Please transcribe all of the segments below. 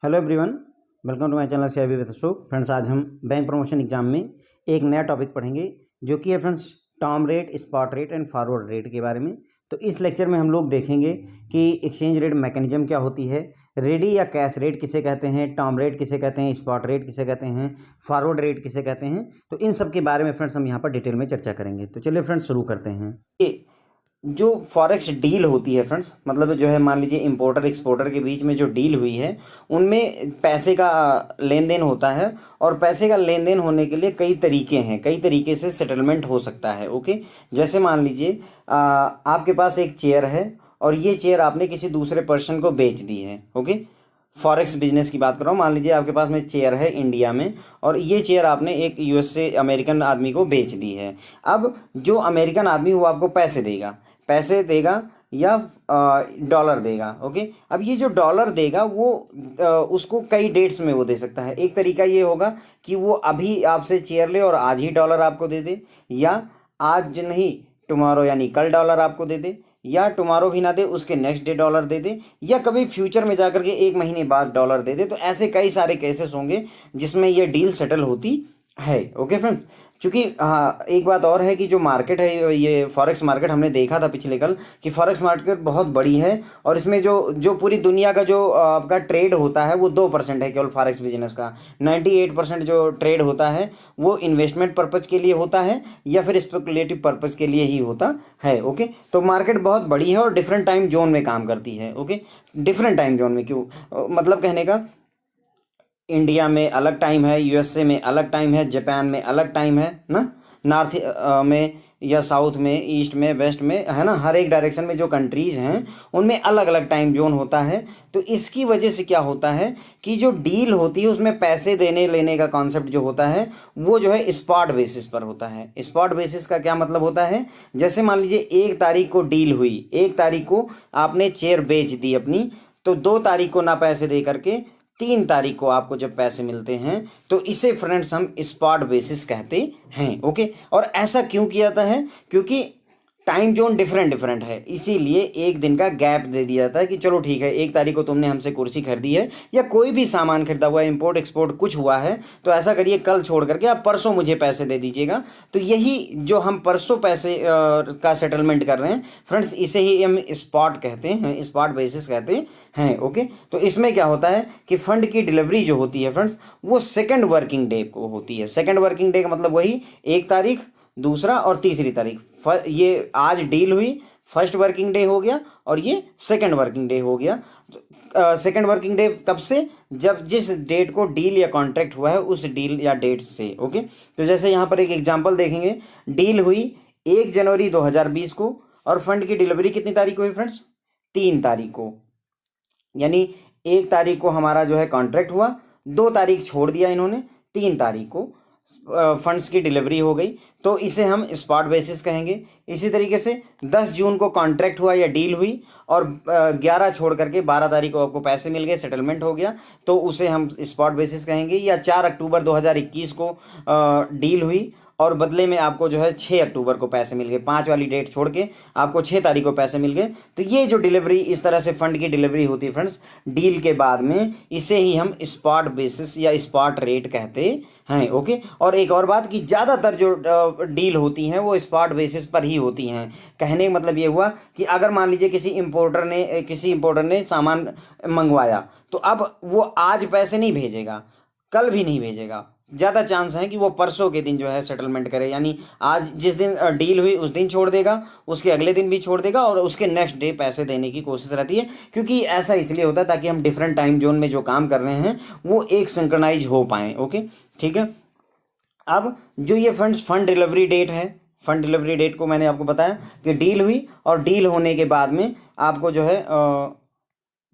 Hello everyone, welcome to my channel CIB with Ashok. Friends, आज हम bank promotion exam में एक नया टॉपिक पढ़ेंगे जो कि है friends term rate, spot rate and forward rate के बारे में। तो इस लेक्चर में हम लोग देखेंगे कि एक्सचेंज रेट मैकेनिज्म क्या होती है, रेडी या कैश रेट किसे कहते हैं, टर्म रेट किसे कहते हैं, स्पॉट रेट किसे कहते हैं, फॉरवर्ड रेट किसे कहते हैं। तो इन सब के बारे में फ्रेंड्स हम यहाँ पर डिटेल में चर्चा करेंगे। तो चलिए फ्रेंड्स शुरू करते हैं। जो फॉरेक्स डील होती है फ्रेंड्स, मतलब जो है मान लीजिए इंपोर्टर एक्सपोर्टर के बीच में जो डील हुई है उनमें पैसे का लेन देन होता है। और पैसे का लेन देन होने के लिए कई तरीके हैं, कई तरीके से सेटलमेंट हो सकता है। ओके, जैसे मान लीजिए आपके पास एक चेयर है और ये चेयर आपने किसी दूसरे पर्सन को बेच दी है। ओके, फॉरेक्स बिजनेस की बात कर रहा हूँ। मान लीजिए आपके पास में चेयर है इंडिया में और ये चेयर आपने एक यूएसए अमेरिकन आदमी को बेच दी है। अब जो अमेरिकन आदमी वो आपको पैसे देगा या डॉलर देगा। ओके, अब ये जो डॉलर देगा वो उसको कई डेट्स में वो दे सकता है। एक तरीका ये होगा कि वो अभी आपसे चेयर ले और आज ही डॉलर आपको दे दे, या आज नहीं टुमारो यानी कल डॉलर आपको दे दे, या टुमारो भी ना दे उसके नेक्स्ट डे डॉलर दे दे, या कभी फ्यूचर में जाकर के एक महीने बाद डॉलर दे दे। तो ऐसे कई सारे केसेस होंगे जिसमें ये डील सेटल होती है। ओके फ्रेंड्स, चूंकि हाँ एक बात और है कि जो मार्केट है ये फॉरेक्स मार्केट, हमने देखा था पिछले कल कि फॉरेक्स मार्केट बहुत बड़ी है और इसमें जो जो पूरी दुनिया का जो आपका ट्रेड होता है वो 2% है केवल फॉरेक्स बिजनेस का। 98% जो ट्रेड होता है वो इन्वेस्टमेंट पर्पज़ के लिए होता है या फिर स्पेकुलेटिव पर्पज़ के लिए ही होता है। ओके, तो मार्केट बहुत बड़ी है और डिफरेंट टाइम जोन में काम करती है। ओके, डिफरेंट टाइम जोन में क्यों, मतलब कहने का इंडिया में अलग टाइम है, यूएसए में अलग टाइम है, जापान में अलग टाइम है ना, नॉर्थ में या साउथ में, ईस्ट में, वेस्ट में, है ना, हर एक डायरेक्शन में जो कंट्रीज़ हैं उनमें अलग अलग टाइम जोन होता है। तो इसकी वजह से क्या होता है कि जो डील होती है उसमें पैसे देने लेने का कॉन्सेप्ट जो होता है वो जो है स्पॉट बेसिस पर होता है। स्पॉट बेसिस का क्या मतलब होता है, जैसे मान लीजिए 1 तारीख को डील हुई, 1 तारीख को आपने चेयर बेच दी अपनी, तो 2 तारीख को ना पैसे दे करके 3 तारीख को आपको जब पैसे मिलते हैं तो इसे फ्रेंड्स हम स्पॉट बेसिस कहते हैं। ओके, और ऐसा क्यों किया जाता है, क्योंकि टाइम जोन डिफरेंट डिफरेंट है, इसीलिए एक दिन का गैप दे दिया जाता है कि चलो ठीक है 1 तारीख को तुमने हमसे कुर्सी खरीदी है या कोई भी सामान खरीदा हुआ है, इंपोर्ट एक्सपोर्ट कुछ हुआ है, तो ऐसा करिए कल छोड़ करके आप परसों मुझे पैसे दे दीजिएगा। तो यही जो हम परसों पैसे का सेटलमेंट कर रहे हैं फ्रेंड्स, इसे ही हम स्पॉट कहते हैं, स्पॉट बेसिस कहते हैं। ओके, तो इसमें क्या होता है कि फंड की डिलीवरी जो होती है फ्रेंड्स वो सेकेंड वर्किंग डे को होती है। सेकेंड वर्किंग डे का मतलब वही 1 तारीख, दूसरा और तीसरी तारीख। ये आज डील हुई, फर्स्ट वर्किंग डे हो गया और ये सेकंड वर्किंग डे हो गया। सेकंड वर्किंग डे कब से, जब जिस डेट को डील या कॉन्ट्रैक्ट हुआ है उस डील या डेट से। ओके, तो जैसे यहाँ पर एक एग्जांपल देखेंगे, डील हुई 1 जनवरी 2020 को और फंड की डिलीवरी कितनी तारीख को हुई फ्रेंड्स, 3 तारीख को। यानी 1 तारीख को हमारा जो है कॉन्ट्रैक्ट हुआ, 2 तारीख छोड़ दिया इन्होंने, 3 तारीख को फंड्स की डिलीवरी हो गई, तो इसे हम स्पॉट बेसिस कहेंगे। इसी तरीके से 10 जून को कॉन्ट्रैक्ट हुआ या डील हुई और 11 छोड़ करके 12 तारीख को आपको पैसे मिल गए, सेटलमेंट हो गया, तो उसे हम स्पॉट बेसिस कहेंगे। या 4 अक्टूबर 2021 को डील हुई और बदले में आपको जो है 6 अक्टूबर को पैसे मिल गए, 5 वाली डेट छोड़ के आपको 6 तारीख को पैसे मिल गए। तो ये जो डिलीवरी, इस तरह से फंड की डिलीवरी होती है फ्रेंड्स डील के बाद में, इसे ही हम स्पॉट बेसिस या स्पॉट रेट कहते हैं। ओके, और एक और बात कि ज़्यादातर जो डील होती हैं वो स्पॉट बेसिस पर ही होती हैं। कहने का मतलब ये हुआ कि अगर मान लीजिए किसी इंपोर्टर ने सामान मंगवाया, तो अब वो आज पैसे नहीं भेजेगा, कल भी नहीं भेजेगा, ज़्यादा चांस है कि वो परसों के दिन जो है सेटलमेंट करे। यानी आज जिस दिन डील हुई उस दिन छोड़ देगा, उसके अगले दिन भी छोड़ देगा और उसके नेक्स्ट डे पैसे देने की कोशिश रहती है। क्योंकि ऐसा इसलिए होता है ताकि हम डिफरेंट टाइम जोन में जो काम कर रहे हैं वो एक सिंक्रोनाइज हो पाएँ। ओके, ठीक है। अब जो ये फंड डिलीवरी डेट है, फंड डिलीवरी डेट को मैंने आपको बताया कि डील हुई और डील होने के बाद में आपको जो है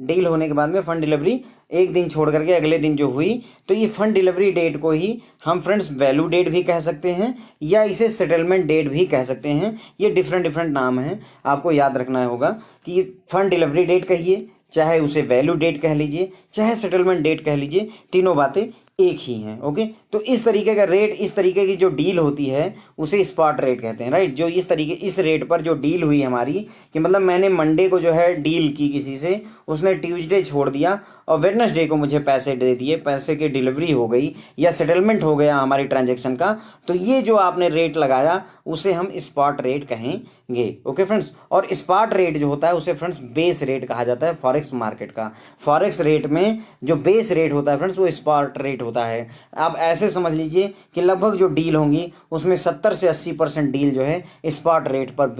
डील होने के बाद में फंड डिलीवरी एक दिन छोड़ करके अगले दिन जो हुई, तो ये फंड डिलीवरी डेट को ही हम फ्रेंड्स वैल्यू डेट भी कह सकते हैं या इसे सेटलमेंट डेट भी कह सकते हैं। ये डिफरेंट डिफरेंट नाम हैं, आपको याद रखना होगा कि फंड डिलीवरी डेट कहिए, चाहे उसे वैल्यू डेट कह लीजिए, चाहे सेटलमेंट डेट कह लीजिए, तीनों बातें एक ही हैं। ओके, तो इस तरीके का रेट, इस तरीके की जो डील होती है उसे स्पॉट रेट कहते हैं, राइट। जो इस रेट पर जो डील हुई हमारी, कि मतलब मैंने मंडे को जो है डील की किसी से, उसने ट्यूसडे छोड़ दिया और वेडनेसडे को मुझे पैसे दे दिए, पैसे की डिलीवरी हो गई या सेटलमेंट हो गया हमारी ट्रांजैक्शन का, तो ये जो आपने रेट लगाया उसे हम स्पॉट रेट कहेंगे। ओके फ्रेंड्स, और स्पॉट रेट जो होता है उसे फ्रेंड्स बेस रेट कहा जाता है फॉरेक्स मार्केट का। फॉरेक्स रेट में जो बेस रेट होता है फ्रेंड्स वो स्पॉट रेट होता है। आप ऐसे समझ लीजिए कि लगभग जो डील होंगी उसमें 70 से 80% डील जो है स्पॉट रेट पर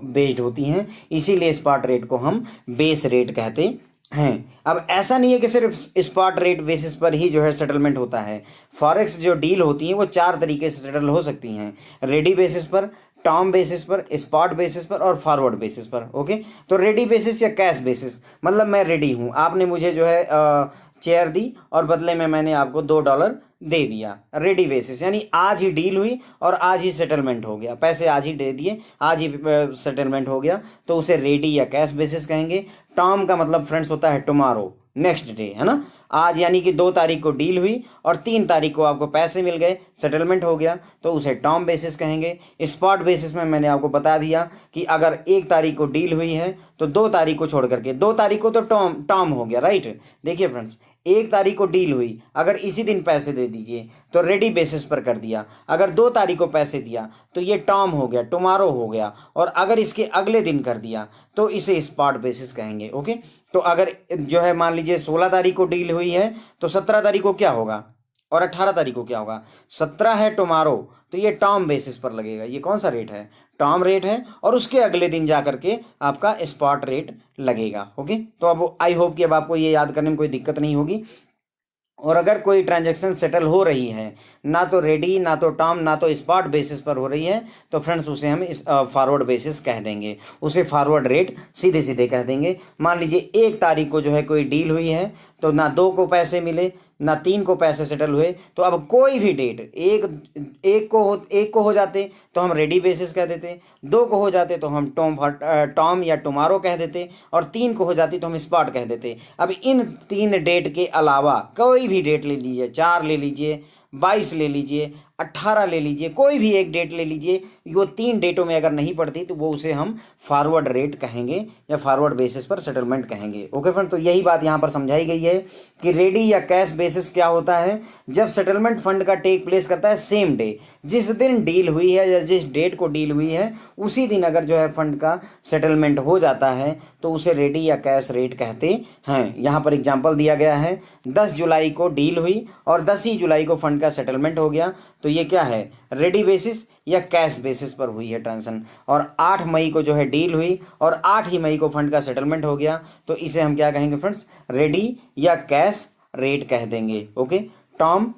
बेस्ड होती हैं, इसीलिए स्पॉट रेट को हम बेस रेट कहते हैं। अब ऐसा नहीं है कि सिर्फ स्पॉट रेट बेसिस पर ही जो है सेटलमेंट होता है। फॉरेक्स जो डील होती हैं वो 4 तरीके से सेटल हो सकती हैं, रेडी बेसिस पर, टर्म बेसिस पर, स्पॉट बेसिस पर और फॉरवर्ड बेसिस पर। ओके, तो रेडी बेसिस या कैश बेसिस, मतलब मैं रेडी हूँ, आपने मुझे जो है चेयर दी और बदले में मैंने आपको $2 दे दिया, रेडी बेसिस, यानी आज ही डील हुई और आज ही सेटलमेंट हो गया, पैसे आज ही दे दिए, आज ही सेटलमेंट हो गया, तो उसे रेडी या कैश बेसिस कहेंगे। टर्म का मतलब फ्रेंड्स होता है टुमारो, नेक्स्ट डे, है ना। आज यानी कि 2 तारीख को डील हुई और 3 तारीख को आपको पैसे मिल गए, सेटलमेंट हो गया, तो उसे टर्म बेसिस कहेंगे। स्पॉट बेसिस में मैंने आपको बता दिया कि अगर 1 तारीख को डील हुई है तो 2 तारीख को छोड़ करके, 2 तारीख को तो टर्म हो गया, राइट। देखिए फ्रेंड्स, 1 तारीख को डील हुई, अगर इसी दिन पैसे दे दीजिए तो रेडी बेसिस पर कर दिया। अगर 2 तारीख को पैसे दिया तो ये टर्म हो गया, टुमारो हो गया, और अगर इसके अगले दिन कर दिया तो इसे स्पॉट बेसिस कहेंगे। ओके, तो अगर जो है मान लीजिए 16 तारीख को डील हुई है तो 17 तारीख को क्या होगा और 18 तारीख को क्या होगा, 17 है टुमारो, तो ये टर्म बेसिस पर लगेगा। ये कौन सा रेट है, टर्म रेट है, और उसके अगले दिन जा करके आपका स्पॉट रेट लगेगा। ओके, तो अब आई होप कि अब आपको ये याद करने में कोई दिक्कत नहीं होगी। और अगर कोई ट्रांजैक्शन सेटल हो रही है, ना तो रेडी, ना तो टर्म, ना तो स्पॉट बेसिस पर हो रही है, तो फ्रेंड्स उसे हम इस फॉरवर्ड बेसिस कह देंगे, उसे फॉरवर्ड रेट सीधे सीधे कह देंगे। मान लीजिए 1 तारीख को जो है कोई डील हुई है तो ना 2 को पैसे मिले ना 3 को पैसे सेटल हुए, तो अब कोई भी डेट एक को हो जाते तो हम रेडी बेसिस कह देते, 2 को हो जाते तो हम टॉम या टुमारो कह देते, और 3 को हो जाती तो हम स्पॉट कह देते। अब इन 3 डेट के अलावा कोई भी डेट ले लीजिए, 4 ले लीजिए, 22 ले लीजिए, 18 ले लीजिए, कोई भी एक डेट ले लीजिए, वो 3 डेटों में अगर नहीं पड़ती तो वो उसे हम फॉरवर्ड रेट कहेंगे या फॉरवर्ड बेसिस पर सेटलमेंट कहेंगे। ओके फ्रेंड, तो यही बात यहाँ पर समझाई गई है कि रेडी या कैश बेसिस क्या होता है, जब सेटलमेंट फंड का टेक प्लेस करता है सेम डे, जिस दिन डील हुई है या जिस डेट को डील हुई है उसी दिन अगर जो है फंड का सेटलमेंट हो जाता है तो उसे रेडी या कैश रेट कहते हैं। यहाँ पर एग्जाम्पल दिया गया है, 10 जुलाई को डील हुई और 10 ही जुलाई को फंड का सेटलमेंट हो गया, तो ये क्या है, रेडी बेसिस या कैश बेसिस पर हुई है ट्रांजेक्शन। और 8 मई को जो है डील हुई और 8 ही मई को फंड का सेटलमेंट हो गया, तो इसे हम क्या कहेंगे फ्रेंड्स, रेडी या कैश रेट कह देंगे। ओके, टर्म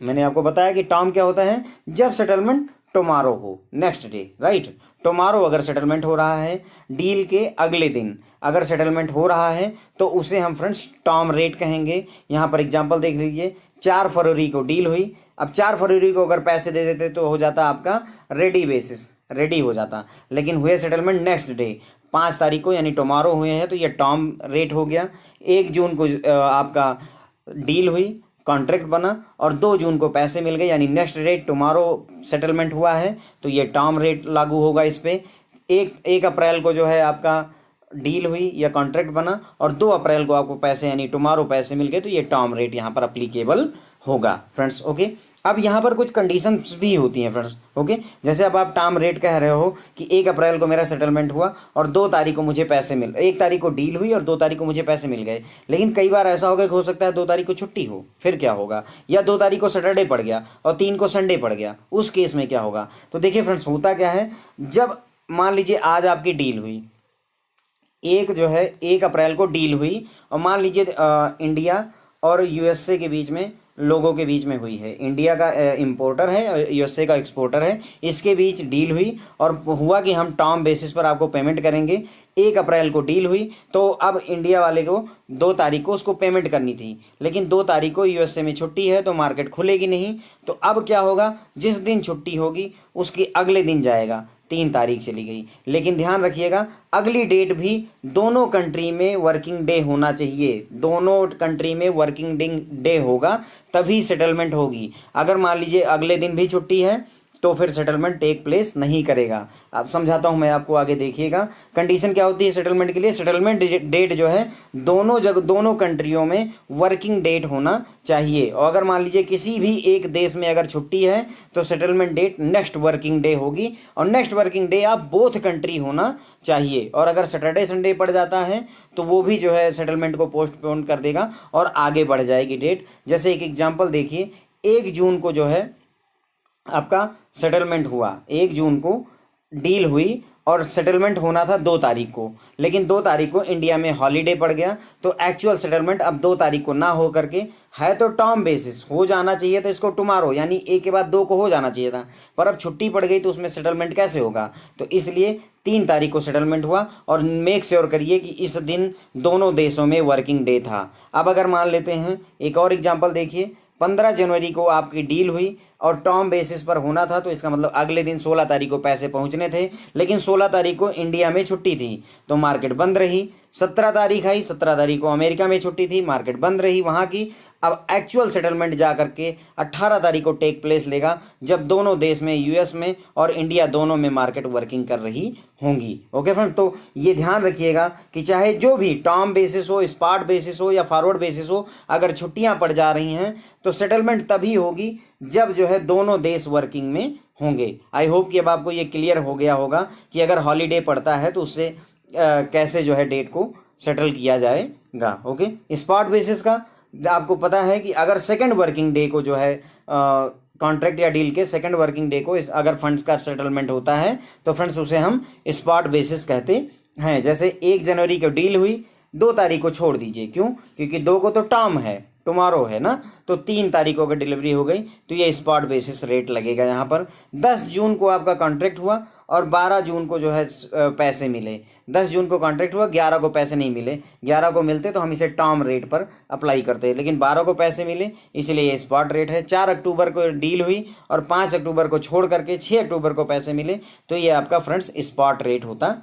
मैंने आपको बताया कि टर्म क्या होता है, जब सेटलमेंट टुमारो हो, नेक्स्ट डे, राइट। टुमारो अगर सेटलमेंट हो रहा है, डील के अगले दिन अगर सेटलमेंट हो रहा है तो उसे हम फ्रेंड्स टर्म रेट कहेंगे। यहाँ पर एग्जांपल देख लीजिए, 4 फरवरी को डील हुई, अब 4 फरवरी को अगर पैसे दे देते तो हो जाता आपका रेडी बेसिस, रेडी हो जाता, लेकिन हुए सेटलमेंट नेक्स्ट डे 5 तारीख को, यानी टुमारो हुए हैं तो ये टर्म रेट हो गया। 1 जून को आपका डील हुई, कॉन्ट्रैक्ट बना और 2 जून को पैसे मिल गए, यानी नेक्स्ट डेट टुमारो सेटलमेंट हुआ है तो ये टर्म रेट लागू होगा इस पर। 1 अप्रैल को जो है आपका डील हुई या कॉन्ट्रैक्ट बना और 2 अप्रैल को आपको पैसे यानी टुमारो पैसे मिल गए, तो ये टर्म रेट यहाँ पर अप्लीकेबल होगा फ्रेंड्स। ओके, अब यहाँ पर कुछ कंडीशंस भी होती हैं फ्रेंड्स। ओके, जैसे अब आप टर्म रेट कह रहे हो कि 1 अप्रैल को मेरा सेटलमेंट हुआ और 2 तारीख को मुझे पैसे 1 तारीख को डील हुई और 2 तारीख को मुझे पैसे मिल गए, लेकिन कई बार ऐसा होगा कि हो सकता है 2 तारीख को छुट्टी हो, फिर क्या होगा, या 2 तारीख को सैटरडे पड़ गया और 3 को संडे पड़ गया, उस केस में क्या होगा। तो देखिए फ्रेंड्स, होता क्या है, जब मान लीजिए आज आपकी डील हुई, 1 अप्रैल को डील हुई और मान लीजिए इंडिया और यूएसए के बीच में, लोगों के बीच में हुई है, इंडिया का इंपोर्टर है और यूएसए का एक्सपोर्टर है, इसके बीच डील हुई और हुआ कि हम टर्म बेसिस पर आपको पेमेंट करेंगे। 1 अप्रैल को डील हुई तो अब इंडिया वाले को 2 तारीख को उसको पेमेंट करनी थी, लेकिन 2 तारीख को यूएसए में छुट्टी है तो मार्केट खुलेगी नहीं, तो अब क्या होगा, जिस दिन छुट्टी होगी उसके अगले दिन जाएगा, 3 तारीख चली गई। लेकिन ध्यान रखिएगा, अगली डेट भी दोनों कंट्री में वर्किंग डे होना चाहिए, दोनों कंट्री में वर्किंग डे होगा तभी सेटलमेंट होगी। अगर मान लीजिए अगले दिन भी छुट्टी है तो फिर सेटलमेंट टेक प्लेस नहीं करेगा। अब समझाता हूं मैं आपको, आगे देखिएगा। कंडीशन क्या होती है सेटलमेंट के लिए? सेटलमेंट डेट जो है दोनों कंट्रियों में वर्किंग डेट होना चाहिए। और अगर मान लीजिए किसी भी एक देश में अगर छुट्टी है तो settlement date next working day होगी, और नेक्स्ट वर्किंग डे आप बोथ कंट्री होना चाहिए। और अगर सैटरडे संडे पड़ जाता है तो वो भी जो है सेटलमेंट को पोस्टपोन कर देगा और आगे बढ़ जाएगी डेट। जैसे एक एग्जांपल देखिए, 1 जून को जो है आपका सेटलमेंट हुआ, 1 जून को डील हुई और सेटलमेंट होना था 2 तारीख को, लेकिन 2 तारीख को इंडिया में हॉलीडे पड़ गया, तो एक्चुअल सेटलमेंट अब 2 तारीख को ना हो करके है तो टर्म बेसिस हो जाना चाहिए था इसको टुमारो, यानी एक के बाद 2 को हो जाना चाहिए था, पर अब छुट्टी पड़ गई तो उसमें सेटलमेंट कैसे होगा? तो इसलिए 3 तारीख को सेटलमेंट हुआ। और मेक श्योर करिए कि इस दिन दोनों देशों में वर्किंग डे था। अब अगर मान लेते हैं एक और एग्जाम्पल देखिए, 15 जनवरी को आपकी डील हुई और टर्म बेसिस पर होना था, तो इसका मतलब अगले दिन 16 तारीख को पैसे पहुंचने थे, लेकिन 16 तारीख को इंडिया में छुट्टी थी तो मार्केट बंद रही। 17 तारीख आई, 17 तारीख को अमेरिका में छुट्टी थी, मार्केट बंद रही वहाँ की। अब एक्चुअल सेटलमेंट जा करके 18 तारीख को टेक प्लेस लेगा, जब दोनों देश में, यूएस में और इंडिया दोनों में मार्केट वर्किंग कर रही होंगी। ओके फ्रेंड, तो ये ध्यान रखिएगा कि चाहे जो भी टर्म बेसिस हो, स्पॉट बेसिस हो या फॉरवर्ड बेसिस हो, अगर छुट्टियां पड़ जा रही हैं तो सेटलमेंट तभी होगी जब जो है दोनों देश वर्किंग में होंगे। आई होप कि अब आपको ये क्लियर हो गया होगा कि अगर हॉलीडे पड़ता है तो उससे कैसे जो है डेट को सेटल किया जाएगा। ओके, स्पॉट बेसिस का आपको पता है कि अगर सेकंड वर्किंग डे को जो है कॉन्ट्रैक्ट या डील के सेकंड वर्किंग डे को अगर फंड्स का सेटलमेंट होता है तो फ्रेंड्स उसे हम स्पॉट बेसिस कहते हैं। जैसे 1 जनवरी को डील हुई, 2 तारीख को छोड़ दीजिए, क्यों? क्योंकि 2 को तो टर्म है, टुमारो है ना, तो 3 तारीख को अगर डिलीवरी हो गई तो ये स्पॉट बेसिस रेट लगेगा यहाँ पर। 10 जून को आपका कॉन्ट्रैक्ट हुआ और 12 जून को जो है पैसे मिले। 10 जून को कॉन्ट्रैक्ट हुआ, 11 को पैसे नहीं मिले, 11 को मिलते तो हम इसे टर्म रेट पर अप्लाई करते हैं, लेकिन 12 को पैसे मिले इसलिए ये स्पॉट रेट है। 4 अक्टूबर को डील हुई और 5 अक्टूबर को छोड़ करके 6 अक्टूबर को पैसे मिले, तो ये आपका फ्रेंड्स स्पॉट रेट होता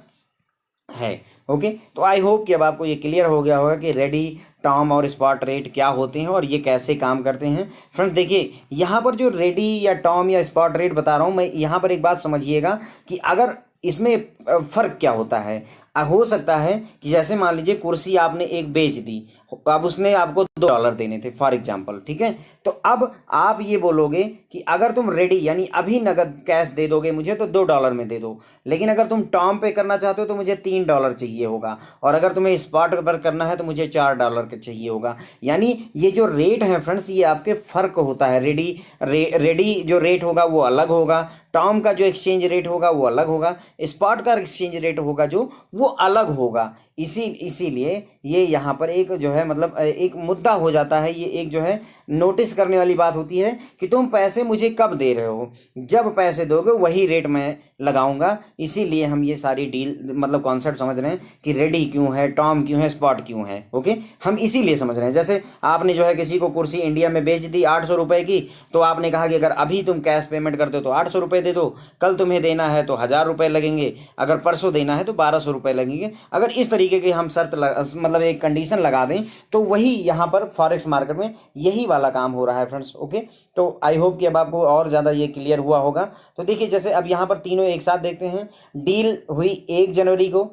है। ओके, तो आई होप कि अब आपको ये क्लियर हो गया होगा कि रेडी, टर्म और स्पॉट रेट क्या होते हैं और ये कैसे काम करते हैं। फ्रेंड्स देखिए, यहाँ पर जो रेडी या टर्म या स्पॉट रेट बता रहा हूँ मैं, यहाँ पर एक बात समझिएगा कि अगर इसमें फ़र्क क्या होता है। हो सकता है कि जैसे मान लीजिए कुर्सी आपने एक बेच दी, अब उसने आपको $2 देने थे फॉर एग्जांपल, ठीक है, तो अब आप ये बोलोगे कि अगर तुम रेडी यानी अभी नगद कैश दे दोगे मुझे तो $2 में दे दो, लेकिन अगर तुम टर्म पे करना चाहते हो तो मुझे $3 चाहिए होगा, और अगर तुम्हें स्पॉट पर करना है तो मुझे $4 का चाहिए होगा। यानी ये जो रेट है फ्रेंड्स, ये आपके फ़र्क होता है। रेडी जो रेट होगा वो अलग होगा, टर्म का जो एक्सचेंज रेट होगा वो अलग होगा, स्पॉट का एक्सचेंज रेट होगा जो वो अलग होगा। इसीलिए ये यहाँ पर एक जो है मतलब एक मुद्दा हो जाता है, ये एक जो है नोटिस करने वाली बात होती है कि तुम पैसे मुझे कब दे रहे हो, जब पैसे दोगे वही रेट मैं लगाऊंगा। इसीलिए हम ये सारी डील मतलब कॉन्सेप्ट समझ रहे हैं कि रेडी क्यों है, टर्म क्यों है, स्पॉट क्यों है। ओके, हम इसीलिए समझ रहे हैं। जैसे आपने जो है किसी को कुर्सी इंडिया में बेच दी 800 रुपये की, तो आपने कहा कि अगर अभी तुम कैश पेमेंट करते हो तो 800 रुपये दे दो, कल तुम्हें देना है तो 1000 रुपये लगेंगे, अगर परसों देना है तो 1200 रुपये लगेंगे। अगर इस तरीके के हम शर्त मतलब एक कंडीशन लगा दें तो वही यहाँ पर फॉरेक्स मार्केट में यही वाला काम हो रहा है फ्रेंड्स। ओके, तो आई होप कि अब आपको और ज़्यादा ये क्लियर हुआ होगा। तो देखिए, जैसे अब यहाँ पर तीनों एक साथ देखते हैं। डील हुई 1 जनवरी को,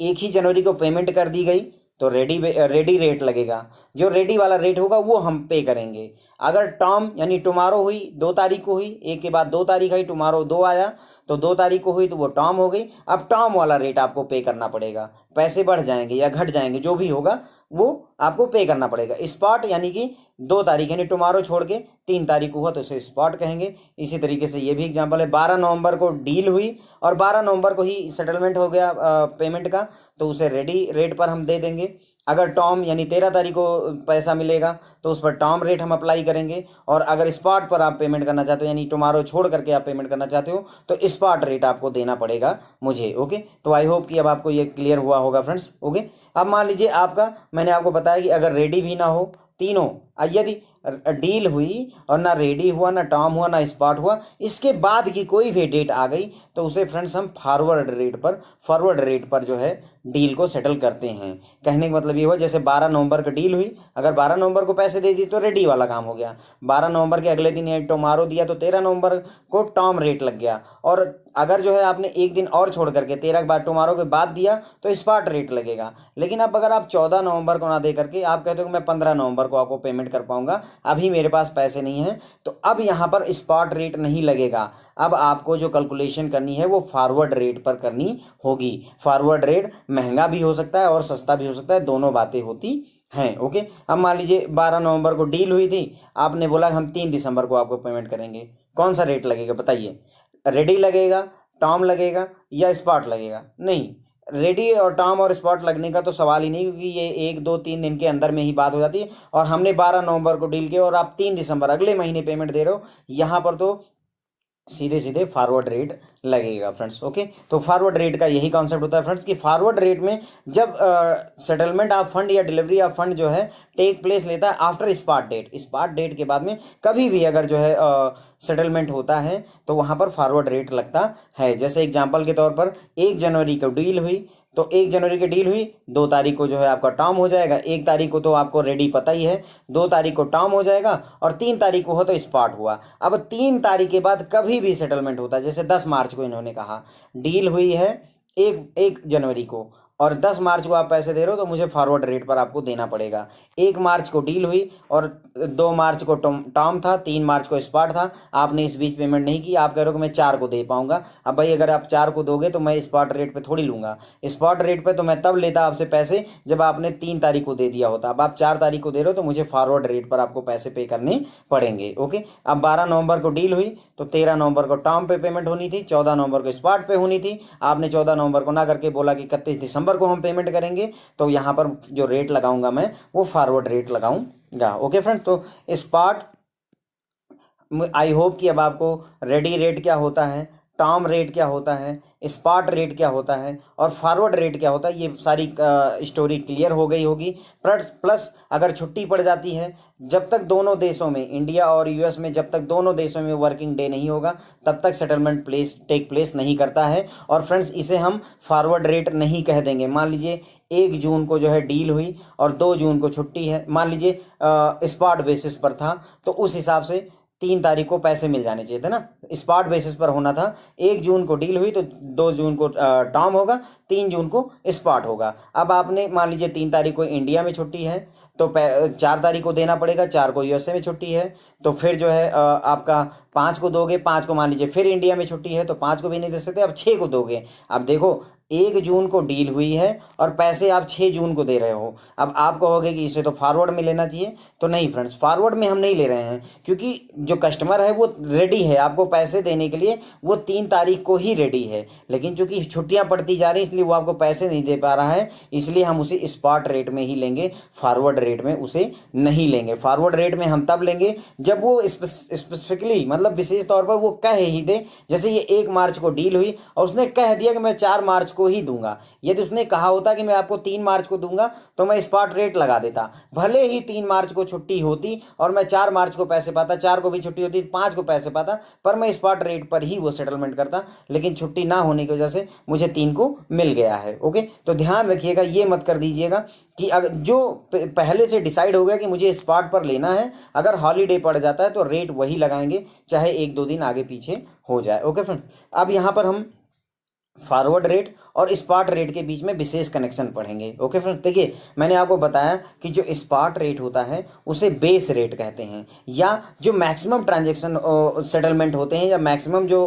1 ही जनवरी को पेमेंट कर दी गई तो रेडी रेट लगेगा, जो रेडी वाला रेट होगा वो हम पे करेंगे। अगर टर्म यानी टुमारो हुई 2 तारीख को हुई, एक के बाद 2 तारीख आई, टुमारो 2 आया तो 2 तारीख को हुई तो वो टर्म हो गई। अब टर्म वाला रेट आपको पे करना पड़ेगा, पैसे बढ़ जाएंगे या घट जाएंगे जो भी होगा वो आपको पे करना पड़ेगा। स्पॉट यानी कि 2 तारीख यानी टुमारो छोड़ के 3 तारीख को हुआ तो उसे स्पॉट कहेंगे। इसी तरीके से ये भी एग्जांपल है। 12 नवंबर को डील हुई और 12 नवंबर को ही सेटलमेंट हो गया पेमेंट का, तो उसे रेडी रेट पर हम दे देंगे। अगर टर्म यानी 13 तारीख को पैसा मिलेगा तो उस पर टर्म रेट हम अप्लाई करेंगे, और अगर स्पॉट पर आप पेमेंट करना चाहते हो यानी टुमारो छोड़ करके आप पेमेंट करना चाहते हो तो स्पॉट रेट आपको देना पड़ेगा मुझे। ओके, तो आई होप कि अब आपको ये क्लियर हुआ होगा फ्रेंड्स। ओके, अब मान लीजिए आपका, मैंने आपको बताया कि अगर रेडी भी ना हो, तीनों यदि डील हुई और ना रेडी हुआ, ना टर्म हुआ, ना स्पॉट हुआ, इसके बाद की कोई भी डेट आ गई तो उसे फ्रेंड्स हम फॉरवर्ड रेट पर जो है डील को सेटल करते हैं। कहने का मतलब ये हुआ, जैसे 12 नवंबर को डील हुई, अगर 12 नवंबर को पैसे दे दी तो रेडी वाला काम हो गया। 12 नवंबर के अगले दिन ये टुमारो दिया तो 13 नवंबर को टॉम रेट लग गया। और अगर जो है आपने एक दिन और छोड़ करके 13 के बाद टुमारो के बाद दिया तो स्पॉट रेट लगेगा। लेकिन अब अगर आप 14 नवंबर को ना दे करके आप कहते हो कि मैं 15 नवंबर को आपको पेमेंट कर पाऊंगा, अभी मेरे पास पैसे नहीं हैं, तो अब यहाँ पर स्पॉट रेट नहीं लगेगा। अब आपको जो कैलकुलेशन करनी है वो फॉरवर्ड रेट पर करनी होगी। फॉरवर्ड रेट महंगा भी हो सकता है और सस्ता भी हो सकता है, दोनों बातें होती हैं। ओके, अब मान लीजिए 12 नवंबर को डील हुई थी, आपने बोला हम 3 दिसंबर को आपको पेमेंट करेंगे, कौन सा रेट लगेगा बताइए? रेडी लगेगा, टॉम लगेगा या स्पॉट लगेगा? नहीं, रेडी और टॉम और स्पॉट लगने का तो सवाल ही नहीं, क्योंकि ये 1 2 3 दिन के अंदर में ही बात हो जाती है। और हमने 12 नवंबर को डील किया और आप 3 दिसंबर अगले महीने पेमेंट दे रहे हो, यहाँ पर तो सीधे सीधे फॉरवर्ड रेट लगेगा फ्रेंड्स। ओके, तो फॉरवर्ड रेट का यही कॉन्सेप्ट होता है फ्रेंड्स कि फॉरवर्ड रेट में जब सेटलमेंट ऑफ फंड या डिलीवरी ऑफ फंड जो है टेक प्लेस लेता है after spot date, spot date के बाद में कभी भी अगर जो है सेटलमेंट होता है तो वहाँ पर फॉरवर्ड रेट लगता है। जैसे एग्जांपल के तौर पर 1 जनवरी को डील हुई, तो 1 जनवरी की डील हुई, 2 तारीख को जो है आपका टर्म हो जाएगा। 1 तारीख को तो आपको रेडी पता ही है, 2 तारीख को टर्म हो जाएगा और 3 तारीख को हो तो स्पॉट हुआ। अब 3 तारीख के बाद कभी भी सेटलमेंट होता है, जैसे 10 मार्च को इन्होंने कहा डील हुई है 1 जनवरी को और 10 मार्च को आप पैसे दे रहे हो तो मुझे फॉरवर्ड रेट पर आपको देना पड़ेगा। 1 मार्च को डील हुई और 2 मार्च को टर्म था, 3 मार्च को स्पॉट था, आपने इस बीच पेमेंट नहीं की, आप कह रहे हो कि मैं 4 को दे पाऊंगा। अब भाई अगर आप 4 को दोगे तो मैं स्पॉट रेट पे थोड़ी लूँगा, स्पॉट रेट पे तो मैं तब लेता आपसे पैसे जब आपने 3 तारीख को दे दिया होता। अब आप 4 तारीख को दे रहे हो तो मुझे फॉरवर्ड रेट पर आपको पैसे पे करने पड़ेंगे। ओके, अब 12 नवंबर को डील हुई तो 13 नवंबर को टर्म पे पेमेंट होनी थी, 14 नवंबर को स्पॉट पे होनी थी। आपने 14 नवंबर को ना करके बोला कि 31 दिसंबर को हम पेमेंट करेंगे, तो यहाँ पर जो रेट लगाऊंगा मैं वो फॉरवर्ड रेट लगाऊंगा। ओके फ्रेंड्स, तो स्पॉट, आई होप कि अब आपको रेडी रेट क्या होता है, टर्म रेट क्या होता है, स्पॉट रेट क्या होता है और फॉरवर्ड रेट क्या होता है, ये सारी स्टोरी क्लियर हो गई होगी। प्लस अगर छुट्टी पड़ जाती है, जब तक दोनों देशों में, इंडिया और यूएस में, जब तक दोनों देशों में वर्किंग डे नहीं होगा तब तक सेटलमेंट टेक प्लेस नहीं करता है। और फ्रेंड्स इसे हम फॉरवर्ड रेट नहीं कह देंगे। मान लीजिए 1 जून को जो है डील हुई और 2 जून को छुट्टी है, मान लीजिए स्पॉट बेसिस पर था तो उस हिसाब से 3 तारीख को पैसे मिल जाने चाहिए थे ना, स्पॉट बेसिस पर होना था। 1 जून को डील हुई तो 2 जून को टर्म होगा, 3 जून को स्पॉट होगा। अब आपने मान लीजिए 3 तारीख को इंडिया में छुट्टी है तो 4 तारीख को देना पड़ेगा, 4 को यूएसए में छुट्टी है तो फिर जो है आपका 5 को दोगे, 5 को मान लीजिए फिर इंडिया में छुट्टी है तो 5 को भी नहीं दे सकते, अब 6 को दोगे। अब देखो 1 जून को डील हुई है और पैसे आप 6 जून को दे रहे हो। अब आप कहोगे कि इसे तो फॉरवर्ड में लेना चाहिए, तो नहीं फ्रेंड्स, फॉरवर्ड में हम नहीं ले रहे हैं, क्योंकि जो कस्टमर है वो रेडी है आपको पैसे देने के लिए, वो 3 तारीख को ही रेडी है। लेकिन चूंकि छुट्टियां पड़ती जा रही इसलिए वो आपको पैसे नहीं दे पा रहा है, इसलिए हम उसे स्पॉट रेट में ही लेंगे, फॉरवर्ड रेट में उसे नहीं लेंगे। फॉरवर्ड रेट में हम तब लेंगे जब वो स्पेसिफिकली, मतलब विशेष तौर पर वो कह ही दे। जैसे ये 1 मार्च को डील हुई और उसने कह दिया कि मैं 4 मार्च को ही दूंगा। यदि उसने कहा होता कि मैं आपको 3 मार्च को दूंगा तो मैं स्पॉट रेट लगा देता, भले ही 3 मार्च को छुट्टी होती और मैं 4 मार्च को पैसे पाता, 4 को भी छुट्टी होती, 5 को पैसे पाता, पर मैं स्पॉट रेट पर ही वो सेटलमेंट करता। लेकिन छुट्टी ना होने की वजह से मुझे 3 को मिल गया है। ओके, तो ध्यान रखिएगा, ये मत कर दीजिएगा कि अगर जो पहले से डिसाइड हो गया कि मुझे स्पॉट पर लेना है, अगर हॉलीडे पड़ जाता है तो रेट वही लगाएंगे, चाहे 1 2 दिन आगे पीछे हो जाए। ओके फ्रेंड, अब यहाँ पर हम फॉरवर्ड रेट और स्पॉट रेट के बीच में विशेष कनेक्शन पढ़ेंगे। ओके फ्रेंड, देखिए मैंने आपको बताया कि जो स्पॉट रेट होता है उसे बेस रेट कहते हैं, या जो मैक्सिमम ट्रांजैक्शन सेटलमेंट होते हैं या मैक्सिमम जो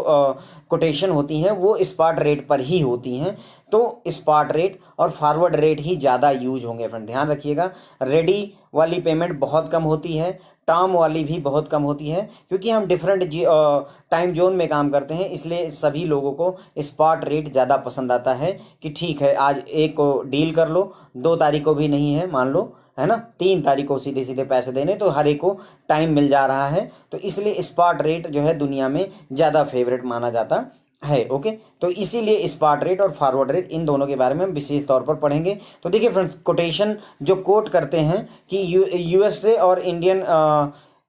कोटेशन होती हैं वो स्पॉट रेट पर ही होती हैं। तो स्पॉट रेट और फॉरवर्ड रेट ही ज़्यादा यूज होंगे फ्रेंड, ध्यान रखिएगा। रेडी वाली पेमेंट बहुत कम होती है, टर्म वाली भी बहुत कम होती है, क्योंकि हम डिफरेंट टाइम जोन में काम करते हैं, इसलिए सभी लोगों को स्पॉट रेट ज़्यादा पसंद आता है कि ठीक है आज 1 को डील कर लो, 2 तारीख को भी नहीं है मान लो, है ना, 3 तारीख को सीधे सीधे पैसे देने, तो हर एक को टाइम मिल जा रहा है, तो इसलिए स्पॉट रेट जो है दुनिया में ज़्यादा फेवरेट माना जाता है। ओके, तो इसीलिए स्पॉट रेट और फॉरवर्ड रेट इन दोनों के बारे में हम विशेष तौर पर पढ़ेंगे। तो देखिए फ्रेंड्स, कोटेशन जो कोट करते हैं कि यूएसए और इंडियन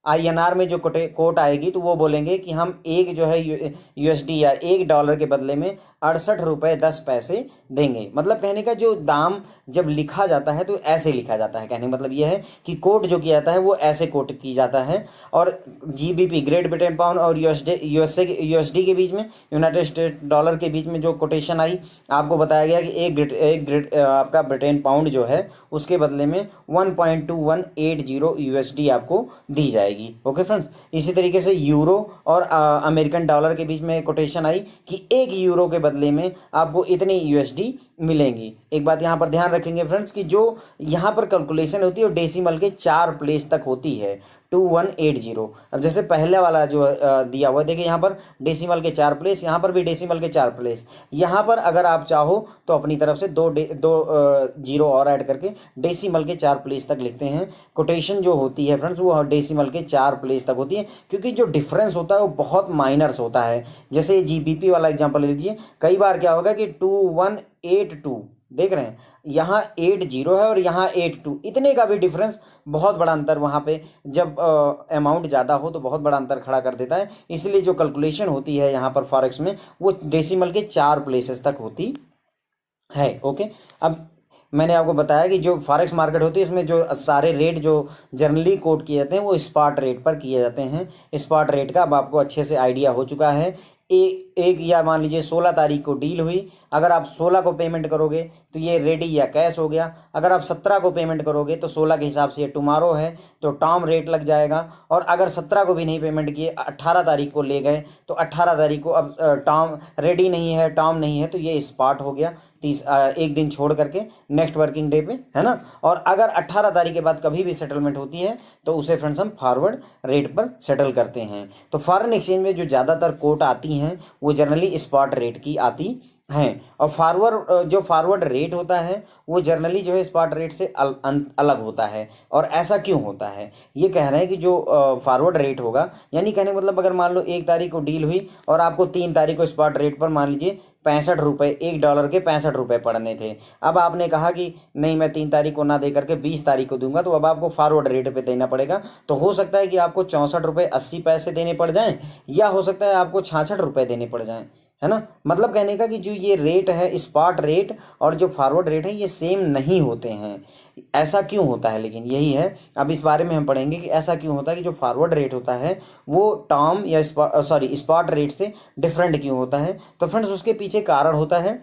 आईएनआर में जो कोट आएगी तो वो बोलेंगे कि हम एक जो है यूएसडी या $1 के बदले में 68 रुपये 10 पैसे देंगे। मतलब कहने का जो दाम जब लिखा जाता है तो ऐसे लिखा जाता है, कहने का मतलब यह है कि कोट जो किया जाता है वो ऐसे कोट की जाता है। और GBP ग्रेट ब्रिटेन पाउंड और यूएसडी के बीच में, यूनाइटेड स्टेट डॉलर के बीच में जो कोटेशन आई, आपको बताया गया कि एक आपका ब्रिटेन पाउंड जो है उसके बदले में 1.2180 USD आपको दी जाएगी। ओके फ्रेंड्स, इसी तरीके से यूरो और अमेरिकन डॉलर के बीच में कोटेशन आई कि 1 यूरो के बदले में आपको इतनी USD मिलेंगी। एक बात यहाँ पर ध्यान रखेंगे फ्रेंड्स कि जो यहाँ पर कैलकुलेशन होती है वो डेसिमल के 4 प्लेस तक होती है, 2180। अब जैसे पहले वाला जो दिया हुआ है, देखिए यहाँ पर डेसिमल के 4 प्लेस, यहाँ पर भी डेसिमल के 4 प्लेस। यहाँ पर अगर आप चाहो तो अपनी तरफ से दो जीरो और ऐड करके डेसिमल के 4 प्लेस तक लिखते हैं। कोटेशन जो होती है फ्रेंड्स वो डेसिमल के 4 प्लेस तक होती है, क्योंकि जो डिफरेंस होता है वो बहुत माइनर्स होता है। जैसे GBP वाला एग्जाम्पल ले लीजिए, कई बार क्या होगा कि 2182 देख रहे हैं, यहाँ 80 है और यहाँ 82, इतने का भी डिफरेंस बहुत बड़ा अंतर वहाँ पे जब अमाउंट ज़्यादा हो तो बहुत बड़ा अंतर खड़ा कर देता है। इसलिए जो कैलकुलेशन होती है यहाँ पर फॉरेक्स में वो डेसिमल के 4 प्लेसेस तक होती है। ओके, अब मैंने आपको बताया कि जो फॉरेक्स मार्केट होती है इसमें जो सारे रेट जो जनरली कोट किए जाते हैं वो स्पॉट रेट पर किए जाते हैं। स्पॉट रेट का अब आपको अच्छे से आइडिया हो चुका है। एक या मान लीजिए 16 तारीख को डील हुई, अगर आप 16 को पेमेंट करोगे तो ये रेडी या कैश हो गया। अगर आप 17 को पेमेंट करोगे तो 16 के हिसाब से ये टुमारो है तो टर्म रेट लग जाएगा। और अगर 17 को भी नहीं पेमेंट किए, 18 तारीख को ले गए तो 18 तारीख को अब टर्म रेडी नहीं है, टर्म नहीं है, तो ये स्पॉट हो गया। एक दिन छोड़ करके नेक्स्ट वर्किंग डे पे, है ना। और अगर 18 तारीख के बाद कभी भी सेटलमेंट होती है तो उसे फ्रेंड्स हम फॉरवर्ड रेट पर सेटल करते हैं। तो फॉरेन एक्सचेंज में जो ज़्यादातर कोट आती हैं वो जनरली स्पॉट रेट की आती हैं। और जो फॉरवर्ड रेट होता है वो जनरली जो है स्पॉट रेट से अलग होता है। और ऐसा क्यों होता है, ये कह रहे हैं कि जो फॉरवर्ड रेट होगा, यानी कहने का मतलब अगर मान लो 1 तारीख को डील हुई और आपको 3 तारीख को स्पॉट रेट पर मान लीजिए 65 रुपये, $1 के 65 रुपये पड़ने थे। अब आपने कहा कि नहीं मैं 3 तारीख को ना दे करके 20 तारीख को दूंगा, तो अब आपको फॉरवर्ड रेट पे देना पड़ेगा। तो हो सकता है कि आपको 64 रुपये 80 पैसे देने पड़ जाएं, या हो सकता है आपको 66 रुपये देने पड़ जाएं, है ना। मतलब कहने का कि जो ये रेट है स्पॉट रेट और जो फॉरवर्ड रेट है ये सेम नहीं होते हैं। ऐसा क्यों होता है, लेकिन यही है अब इस बारे में हम पढ़ेंगे कि ऐसा क्यों होता है कि जो फॉरवर्ड रेट होता है वो टर्म या स्पॉट रेट से डिफरेंट क्यों होता है। तो फ्रेंड्स उसके पीछे कारण होता है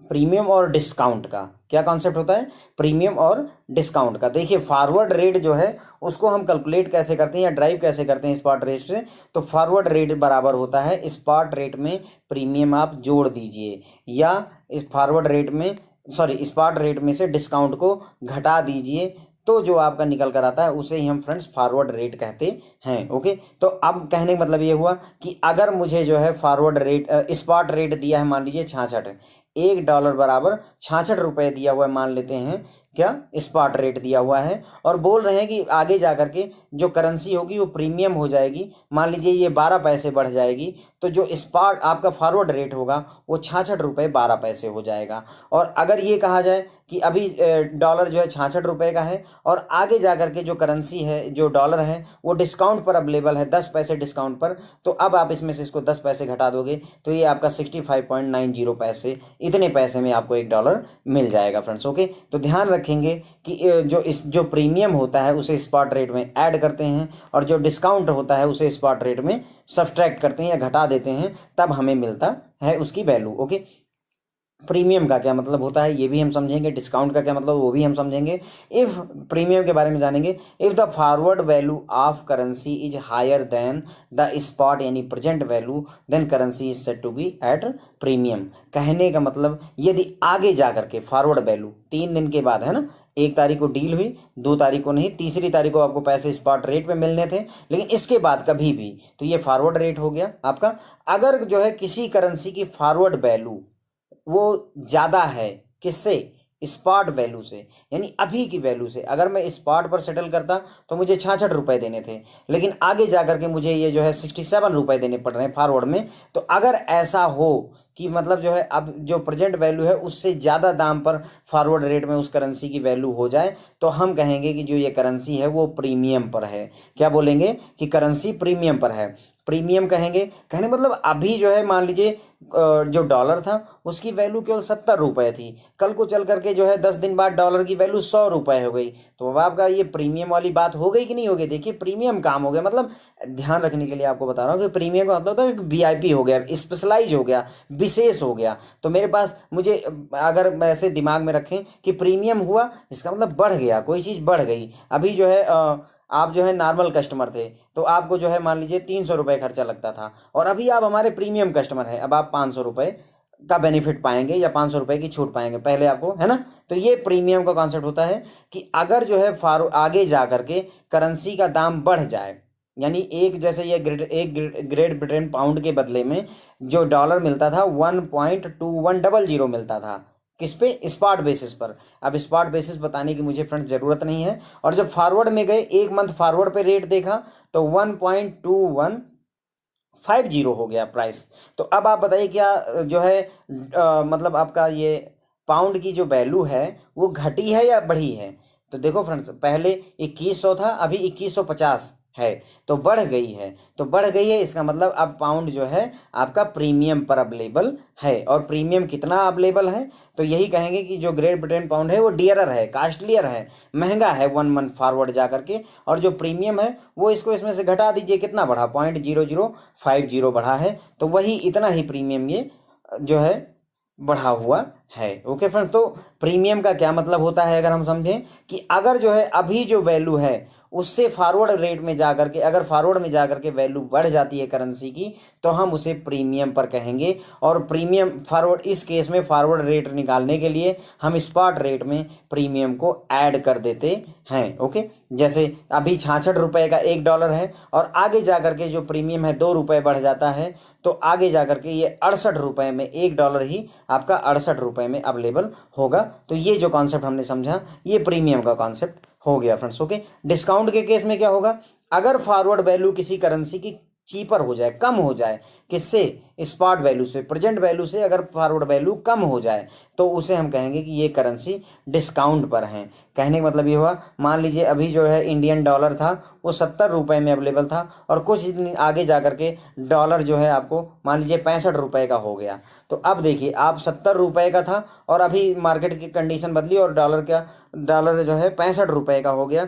प्रीमियम और डिस्काउंट का। क्या कॉन्सेप्ट होता है, प्रीमियम और डिस्काउंट का। देखिए फॉरवर्ड रेट जो है उसको हम कैलकुलेट कैसे करते हैं या ड्राइव कैसे करते हैं स्पॉट रेट से। तो फॉरवर्ड रेट बराबर होता है स्पॉट रेट में प्रीमियम आप जोड़ दीजिए, या इस फॉरवर्ड रेट में स्पॉट रेट में से डिस्काउंट को घटा दीजिए, तो जो आपका निकल कर आता है उसे ही हम फ्रेंड्स फॉरवर्ड रेट कहते हैं। ओके, तो अब कहने का मतलब ये हुआ कि अगर मुझे जो है फॉरवर्ड रेट स्पॉट रेट दिया है मान लीजिए 66, $1 बराबर 66 रुपये दिया हुआ है मान लेते हैं, क्या स्पॉट रेट दिया हुआ है। और बोल रहे हैं कि आगे जा करके जो करेंसी होगी वो प्रीमियम हो जाएगी, मान लीजिए ये 12 पैसे बढ़ जाएगी, तो जो स्पॉट आपका फॉरवर्ड रेट होगा वो 66 रुपये 12 पैसे हो जाएगा। और अगर ये कहा जाए कि अभी डॉलर जो है 66 रुपये का है और आगे जा करके जो करेंसी है जो डॉलर है वो डिस्काउंट पर अवेलेबल है 10 पैसे डिस्काउंट पर, तो अब आप इसमें से इसको 10 पैसे घटा दोगे तो ये आपका 65.90 पैसे, इतने पैसे में आपको $1 मिल जाएगा फ्रेंड्स। ओके, तो ध्यान रखेंगे कि जो प्रीमियम होता है उसे स्पॉट रेट में ऐड करते हैं और जो डिस्काउंट होता है उसे स्पॉट रेट में सब्सट्रैक्ट करते हैं या घटा देते हैं, तब हमें मिलता है उसकी वैल्यू। ओके, प्रीमियम का क्या मतलब होता है ये भी हम समझेंगे, डिस्काउंट का क्या मतलब वो भी हम समझेंगे। इफ़ प्रीमियम के बारे में जानेंगे, if the forward value of currency is higher than the spot यानी present value, then currency is said to be at premium. कहने का मतलब यदि आगे जा करके फॉरवर्ड वैल्यू 3 दिन के बाद, है ना, 1 तारीख को डील हुई, 2 तारीख को नहीं, तीसरी तारीख को आपको पैसे स्पॉट रेट पे मिलने थे, लेकिन इसके बाद कभी भी, तो ये फॉरवर्ड रेट हो गया आपका। अगर जो है किसी करेंसी की फॉरवर्ड वैल्यू वो ज़्यादा है किससे, स्पॉट वैल्यू से, यानी अभी की वैल्यू से। अगर मैं स्पॉट पर सेटल करता तो मुझे 66 रुपये देने थे, लेकिन आगे जा कर के मुझे ये जो है 67 रुपये देने पड़ रहे हैं फॉरवर्ड में। तो अगर ऐसा हो कि मतलब जो है अब जो प्रेजेंट वैल्यू है उससे ज़्यादा दाम पर फॉरवर्ड रेट में उस करेंसी की वैल्यू हो जाए, तो हम कहेंगे कि जो ये करेंसी है वो प्रीमियम पर है। क्या बोलेंगे कि करेंसी प्रीमियम पर है। प्रीमियम कहेंगे। कहने मतलब अभी जो है मान लीजिए जो डॉलर था उसकी वैल्यू केवल 70 रुपये थी, कल को चल करके जो है 10 दिन बाद डॉलर की वैल्यू 100 रुपये हो गई, तो अब आपका ये प्रीमियम वाली बात हो गई कि नहीं हो गई। देखिए प्रीमियम काम हो गया, मतलब ध्यान रखने के लिए आपको बता रहा हूँ कि प्रीमियम का मतलब होता है कि वीआईपी हो गया, स्पेशलाइज हो गया, विशेष हो गया। तो मेरे पास मुझे अगर ऐसे दिमाग में रखें कि प्रीमियम हुआ इसका मतलब बढ़ गया, कोई चीज़ बढ़ गई। अभी जो है आप जो है नॉर्मल कस्टमर थे तो आपको जो है मान लीजिए 300 रुपये खर्चा लगता था, और अभी आप हमारे प्रीमियम कस्टमर हैं, अब आप 500 रुपये का बेनिफिट पाएंगे या 500 रुपये की छूट पाएंगे, पहले आपको है ना। तो ये प्रीमियम का कॉन्सेप्ट होता है कि अगर जो है आगे जा करके करेंसी का दाम बढ़ जाए, यानी एक जैसे ये ग्रेट ब्रिटेन पाउंड के बदले में जो डॉलर मिलता था 1.2100 मिलता था, किस पे, स्पॉट बेसिस पर। अब स्पॉट बेसिस बताने की मुझे फ्रेंड्स ज़रूरत नहीं है। और जब फॉरवर्ड में गए, एक मंथ फॉरवर्ड पे रेट देखा तो 1.2150 हो गया प्राइस। तो अब आप बताइए क्या जो है मतलब आपका ये पाउंड की जो वैल्यू है वो घटी है या बढ़ी है। तो देखो फ्रेंड्स, पहले 2100 था, अभी 2150 है, तो बढ़ गई है। तो बढ़ गई है इसका मतलब अब पाउंड जो है आपका प्रीमियम पर अवेलेबल है। और प्रीमियम कितना अवेलेबल है, तो यही कहेंगे कि जो ग्रेट ब्रिटेन पाउंड है वो डियरर है, कास्टलियर है, महंगा है 1 मंथ फॉरवर्ड जा करके। और जो प्रीमियम है वो इसको इसमें से घटा दीजिए, कितना बढ़ा, 0.0050 बढ़ा है। तो वही इतना ही प्रीमियम ये जो है बढ़ा हुआ है। ओके फ्रेंड, तो प्रीमियम का क्या मतलब होता है अगर हम समझें कि अगर जो है अभी जो वैल्यू है उससे फॉरवर्ड रेट में जा करके, अगर फॉरवर्ड में जा करके वैल्यू बढ़ जाती है करेंसी की, तो हम उसे प्रीमियम पर कहेंगे। और प्रीमियम फॉरवर्ड, इस केस में फॉरवर्ड रेट निकालने के लिए हम स्पॉट रेट में प्रीमियम को ऐड कर देते हैं। ओके, जैसे अभी 66 रुपये का $1 है और आगे जा करके जो प्रीमियम है 2 रुपये बढ़ जाता है, तो आगे जा करके ये 68 रुपये में $1 ही आपका 68 रुपये में अवेलेबल होगा। तो ये जो कॉन्सेप्ट हमने समझा ये प्रीमियम का कॉन्सेप्ट हो गया फ्रेंड्स। ओके, डिस्काउंट के केस में क्या होगा, अगर फॉरवर्ड वैल्यू किसी करेंसी की चीपर हो जाए, कम हो जाए, किससे, स्पॉट वैल्यू से, प्रेजेंट वैल्यू से अगर फॉरवर्ड वैल्यू कम हो जाए तो उसे हम कहेंगे कि ये करेंसी डिस्काउंट पर है। कहने का मतलब ये हुआ, मान लीजिए अभी जो है इंडियन डॉलर था वो 70 रुपये में अवेलेबल था, और कुछ दिन आगे जा करके डॉलर जो है आपको मान लीजिए 65 रुपये का हो गया। तो अब देखिए, आप 70 रुपये का था और अभी मार्केट की कंडीशन बदली और डॉलर जो है 65 रुपये का हो गया।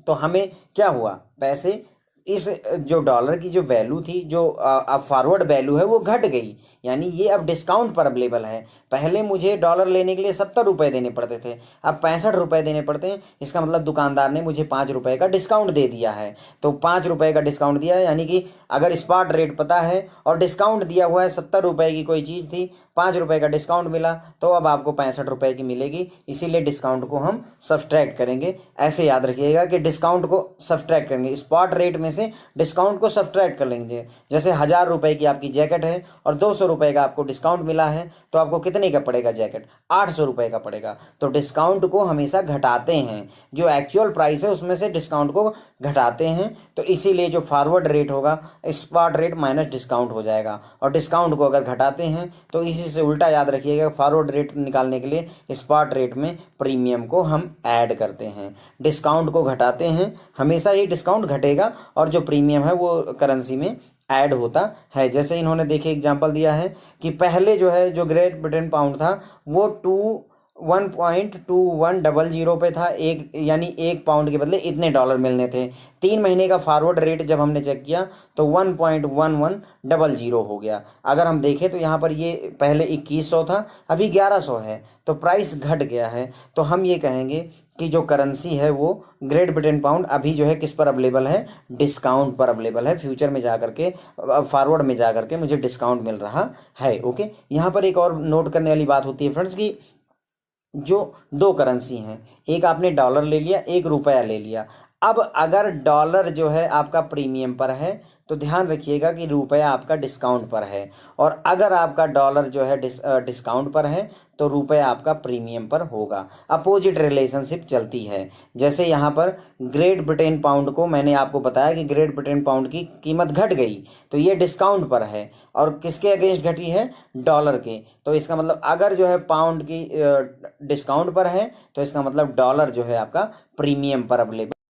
तो हमें क्या हुआ, पैसे, इस जो डॉलर की जो वैल्यू थी, जो अब फॉरवर्ड वैल्यू है वो घट गई, यानी ये अब डिस्काउंट पर अवेलेबल है। पहले मुझे डॉलर लेने के लिए 70 रुपये देने पड़ते थे, अब 65 रुपये देने पड़ते हैं। इसका मतलब दुकानदार ने मुझे 5 रुपये का डिस्काउंट दे दिया है। तो 5 रुपये का डिस्काउंट दिया है, यानी कि अगर स्पॉट रेट पता है और डिस्काउंट दिया हुआ है, 70 रुपये की कोई चीज़ थी, 5 रुपये का डिस्काउंट मिला, तो अब आपको 65 रुपये की मिलेगी। इसीलिए डिस्काउंट को हम सब्सट्रैक्ट करेंगे। ऐसे याद रखिएगा कि डिस्काउंट को सब्सट्रैक्ट करेंगे, स्पॉट रेट में से डिस्काउंट को सब्सट्रैक्ट कर लेंगे। जैसे 1000 रुपये की आपकी जैकेट है और 200 रुपये का आपको डिस्काउंट मिला है, तो आपको कितने का पड़ेगा जैकेट, 800 रुपये का पड़ेगा। तो डिस्काउंट को हमेशा घटाते हैं, जो एक्चुअल प्राइस है उसमें से डिस्काउंट को घटाते हैं। तो इसीलिए जो फॉरवर्ड रेट होगा स्पॉट रेट माइनस डिस्काउंट हो जाएगा, और डिस्काउंट को अगर घटाते हैं तो इसी से उल्टा याद रखिएगा, फॉरवर्ड रेट निकालने के लिए स्पॉट रेट में प्रीमियम को हम ऐड करते हैं, डिस्काउंट को घटाते हैं। हमेशा ही डिस्काउंट घटेगा और जो प्रीमियम है वो करेंसी में ऐड होता है। जैसे इन्होंने देखिए एग्जांपल दिया है कि पहले जो है जो ग्रेट ब्रिटेन पाउंड था वो 1.2100 पे था, एक यानी 1 पाउंड के बदले इतने डॉलर मिलने थे। 3 महीने का फॉरवर्ड रेट जब हमने चेक किया तो 1.1100 हो गया। अगर हम देखें तो यहाँ पर ये पहले 2100 था, अभी 1100 है, तो प्राइस घट गया है। तो हम ये कहेंगे कि जो करेंसी है वो ग्रेट ब्रिटेन पाउंड अभी जो है किस पर अवेलेबल है, डिस्काउंट पर अवेलेबल है। फ्यूचर में जा करके, फॉरवर्ड में जा करके मुझे डिस्काउंट मिल रहा है। ओके, यहाँ पर एक और नोट करने वाली बात होती है फ्रेंड्स कि जो दो करेंसी हैं, एक आपने डॉलर ले लिया, एक रुपया ले लिया। अब अगर डॉलर जो है आपका प्रीमियम पर है तो ध्यान रखिएगा कि रुपया आपका डिस्काउंट पर है, और अगर आपका डॉलर जो है डिस्काउंट पर है तो रुपया आपका प्रीमियम पर होगा। अपोजिट रिलेशनशिप चलती है। जैसे यहाँ पर ग्रेट ब्रिटेन पाउंड को मैंने आपको बताया कि ग्रेट ब्रिटेन पाउंड की कीमत घट गई, तो ये डिस्काउंट पर है, और किसके अगेंस्ट घटी है, डॉलर के। तो इसका मतलब अगर जो है पाउंड की डिस्काउंट पर है तो इसका मतलब डॉलर जो है आपका प्रीमियम पर अवेलेबल